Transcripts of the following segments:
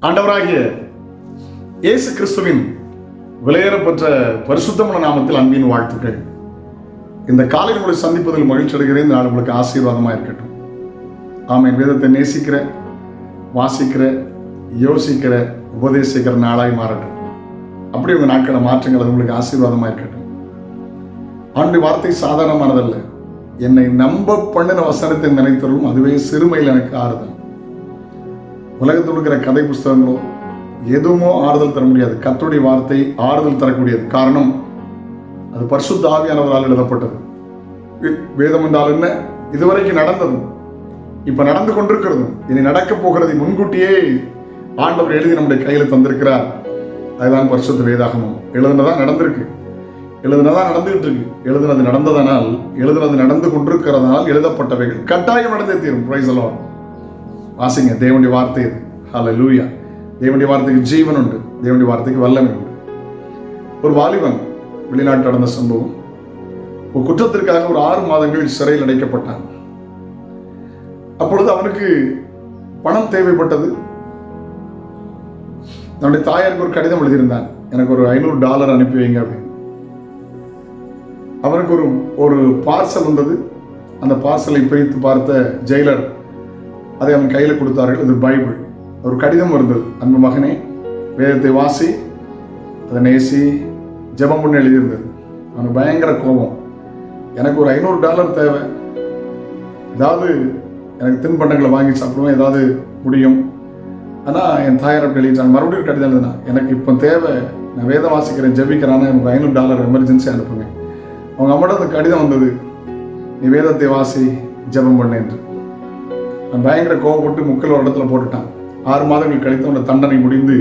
ஆண்டவராகிய இயேசு கிறிஸ்துவின் விலையேறப்பெற்ற பரிசுத்தமான நாமத்தில் அன்பின் வாழ்த்துக்கள். இந்த காலையில் உங்களை சந்திப்பதில் மகிழ்ச்சி அடைகிறேன். நாள் உங்களுக்கு ஆசீர்வாதமாக இருக்கட்டும். ஆமென். வேதத்தை நேசிக்கிற, வாசிக்கிற, யோசிக்கிற, உபதேசிக்கிற நாளாய் மாறட்டும். அப்படி உங்கள் நாட்களை மாற்றங்கள் அது உங்களுக்கு ஆசீர்வாதமாக இருக்கட்டும். ஆண்டு வார்த்தை சாதாரணமானதல்ல. என்னை நம்ப பண்ணின வசனத்தை நினைத்தரும் அதுவே சிறுமையில் எனக்கு ஆறுதல். உலகத்தில் இருக்கிற கதை புஸ்தகங்களோ எதுவுமோ ஆறுதல் தர முடியாது. கர்த்தருடைய வார்த்தை ஆறுதல் தரக்கூடியது. காரணம், அது பரிசுத்த ஆவியானவரால் எழுதப்பட்டது. வேதம் என்றால் என்ன? இதுவரைக்கும் நடந்ததும் இப்ப நடந்து கொண்டிருக்கிறதும் இனி நடக்க போகிறதை முன்கூட்டியே ஆண்டவர் எழுதி நம்முடைய கையில் தந்திருக்கிறார். அதுதான் பரிசுத்த வேதாகமம். எழுதுனதான் நடந்திருக்கு, எழுதுனதான் நடந்துகிட்டு இருக்கு. எழுதுனது நடந்ததனால், எழுதுனது நடந்து கொண்டிருக்கிறதனால் எழுதப்பட்டவைகள் கட்டாயம் நடந்தே தீரும். Praise the Lord. வாசிங்க தேவனுடைய வார்த்தை இது. ஹல்லேலூயா. தேவனுடைய வார்த்தைக்கு ஜீவன் உண்டு, தேவனுடைய வார்த்தைக்கு வல்லமை உண்டு. ஒரு வாலிபன் வெளிநாட்டு நடந்த சம்பவம். ஒரு குற்றத்திற்காக ஒரு 6 மாதங்கள் சிறையில் அடைக்கப்பட்டான். அப்பொழுது அவனுக்கு பணம் தேவைப்பட்டது. தன்னுடைய தாயாருக்கு ஒரு கடிதம் எழுதியிருந்தான், எனக்கு ஒரு $500 அனுப்பி வைங்க அப்படின்னு. அவனுக்கு ஒரு பார்சல் வந்தது. அந்த பார்சலை பிரித்து பார்த்த ஜெயிலர் அதை அவன் கையில் கொடுத்தார்கள். இது பைபிள். ஒரு கடிதம் இருந்தது. அன்பு மகனே, வேதத்தை வாசி, அதை நேசி, ஜெபம் பண்ணி எழுதியிருந்தது. அவனுக்கு பயங்கர கோபம். எனக்கு ஒரு $500 தேவை, ஏதாவது எனக்கு தின்பண்டங்களை வாங்கி சாப்பிடுவேன், ஏதாவது முடியும். ஆனால் என் தாயார் அப்படி எழுதிட்டாங்க. மறுபடியும் கடிதம் எழுதுனா, எனக்கு இப்போ தேவை, நான் வேதம் வாசிக்கிறேன், ஜெபிக்கிறான்னு எனக்கு $500 எமர்ஜென்சி அனுப்புங்க. அவங்க அம்மாட்ட அந்த கடிதம் வந்தது, நீ வேதத்தை வாசி, ஜெபம் பண்ணு என்று. நான் பயங்கர கோவப்பட்டு முக்கில் ஒரு இடத்துல போட்டுட்டான். 6 மாதங்கள் கழித்து அவனோட தண்டனை முடிந்து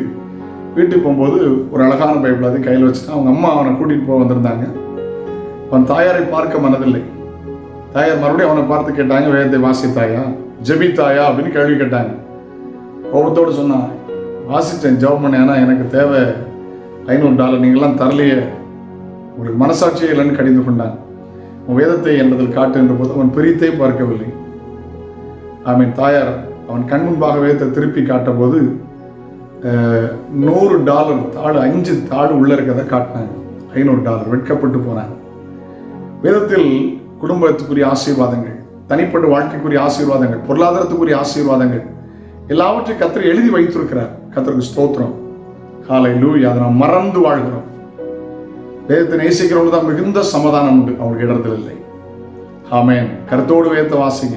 வீட்டுக்கு போகும்போது ஒரு அழகான பைபிள் அதை கையில் வச்சுட்டான். அவங்க அம்மா அவனை கூட்டிகிட்டு போக வந்திருந்தாங்க. அவன் தாயாரை பார்க்க மனதில்லை. தாயார் மறுபடியும் அவனை பார்த்து கேட்டாங்க, வேதத்தை வாசித்தாயா, ஜெபித்தாயா அப்படின்னு கேள்வி கேட்டாங்க. கோபத்தோடு சொன்னான், வாசித்தேன், ஜெபம் பண்ணேன், ஆனால் எனக்கு தேவை $500, நீங்கள்லாம் தரலையே, உங்களுக்கு மனசாட்சியே இல்லைன்னு கடிந்து கொண்டான். உன் வேதத்தை என்பதில் காட்டு என்ற போது அவன் பிரித்தே பார்க்கவில்லை. ஆமீன். தாயார் அவன் கண் முன்பாக வேதத்தை திருப்பி காட்டும் போது $100 தாள், 5 தாள் உள்ள இருக்கிறத காட்டினாங்க. $500. வெட்கப்பட்டு போனாங்க. வேதத்தில் குடும்பத்துக்குரிய ஆசீர்வாதங்கள், தனிப்பட்ட வாழ்க்கைக்குரிய ஆசீர்வாதங்கள், பொருளாதாரத்துக்குரிய ஆசீர்வாதங்கள் எல்லாவற்றையும் கர்த்தர் எழுதி வைத்திருக்கிறார். கர்த்தருக்கு ஸ்தோத்திரம். ஹல்லேலூயா. அதை நாம் மறந்து வாழ்கிறோம். வேதத்தை நேசிக்கிறவங்க தான் மிகுந்த சமாதானம் உண்டு, அவங்களுக்கு இடத்தில் இல்லை. ஆமென். கருத்தோடு வேதத்தை வாசிங்க,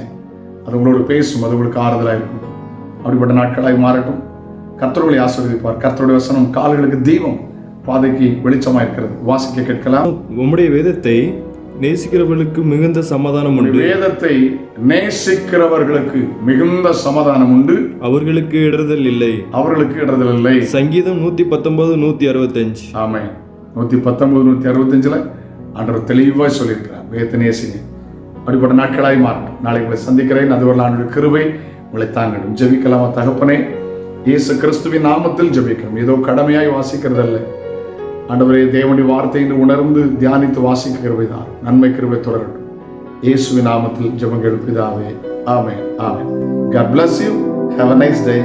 அது உங்களோடு பேசும், அது உங்களுக்கு ஆறுதலாக இருக்கும். அப்படிப்பட்ட நாட்களாய் மாறட்டும். கர்த்தர்களை ஆசீர்வதிப்பார். கர்த்தருடைய வசனம் கால்களுக்கு தீபம், பாதைக்கு வெளிச்சமாக இருக்கிறது. வாசிக்க கேட்கலாம். உம்முடைய வேதத்தை நேசிக்கிறவர்களுக்கு மிகுந்த சமாதானம் உண்டு. வேதத்தை நேசிக்கிறவர்களுக்கு மிகுந்த சமாதானம் உண்டு, அவர்களுக்கு இடறுதல் இல்லை. அவர்களுக்கு இடறுதல் இல்லை. சங்கீதம் 119, 165. ஆமென். 119, 165 ஆண்டவர் தெளிவாக சொல்லியிருக்கிறார், வேதத்தை நேசிங்க. அப்படிப்பட்ட நாட்களாய் மாறட்டும். நாளை உங்களை சந்திக்கிறேன். அது ஒரு ஆண்டுடைய கிருபை உங்களை தாங்கட்டும். ஜெபிக்கலாமா? தகப்பனே, இயேசு கிறிஸ்துவின் நாமத்தில் ஜெபிக்கிறோம். ஏதோ கடமையாய் வாசிக்கிறதல்ல ஆண்டவரே, தேவனுடைய வார்த்தை என்று உணர்ந்து தியானித்து வாசிக்க கிருபைதான். நன்மை கிருபை தொடரட்டும். இயேசுவின் நாமத்தில் ஜெபங்கள் பிதாவே. ஆமென். ஆமென். God bless you. Have a nice day.